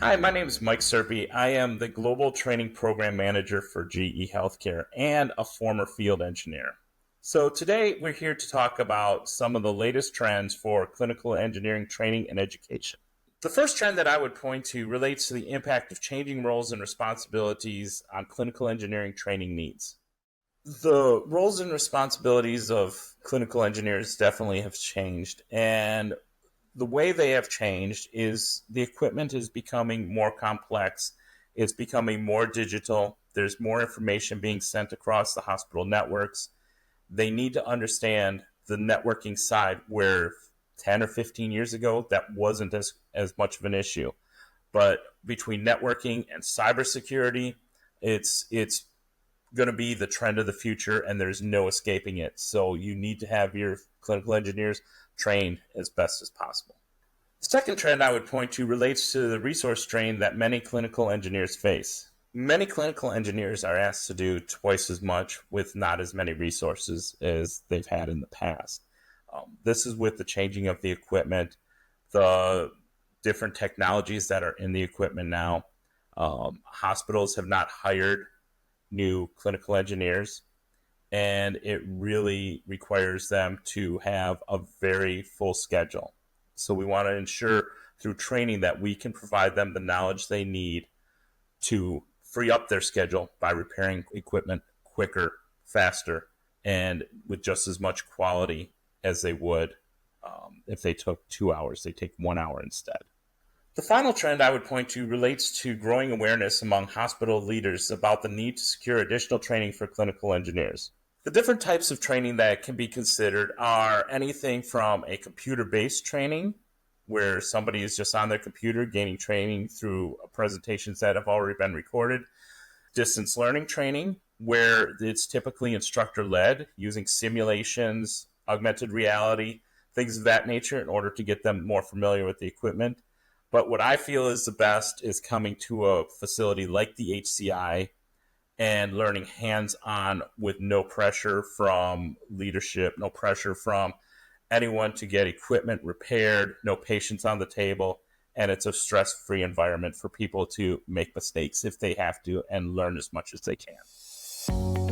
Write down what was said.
Hi, my name is Mike Serpe. I am the Global Training Program Manager for GE Healthcare and a former field engineer. So, today we're here to talk about some of the latest trends for clinical engineering training and education. The first trend that I would point to relates to the impact of changing roles and responsibilities on clinical engineering training needs. The roles and responsibilities of clinical engineers definitely have changed, and the way they have changed is the equipment is becoming more complex. It's becoming more digital. There's more information being sent across the hospital networks. They need to understand the networking side where 10 or 15 years ago that wasn't as much of an issue. But between networking and cybersecurity, it's going to be the trend of the future and there's no escaping it. So you need to have your clinical engineers trained as best as possible. The second trend I would point to relates to the resource strain that many clinical engineers face. Many clinical engineers are asked to do twice as much with not as many resources as they've had in the past. This is with the changing of the equipment, the different technologies that are in the equipment now. Hospitals have not hired new clinical engineers, and it really requires them to have a very full schedule. So we want to ensure through training that we can provide them the knowledge they need to free up their schedule by repairing equipment quicker, faster, and with just as much quality as they would if they took 2 hours. They take 1 hour instead. The final trend I would point to relates to growing awareness among hospital leaders about the need to secure additional training for clinical engineers. The different types of training that can be considered are anything from a computer-based training, where somebody is just on their computer gaining training through presentations that have already been recorded, distance learning training, where it's typically instructor-led, using simulations, augmented reality, things of that nature in order to get them more familiar with the equipment. But what I feel is the best is coming to a facility like the HCI and learning hands-on with no pressure from leadership, no pressure from anyone to get equipment repaired, no patients on the table, and it's a stress-free environment for people to make mistakes if they have to and learn as much as they can.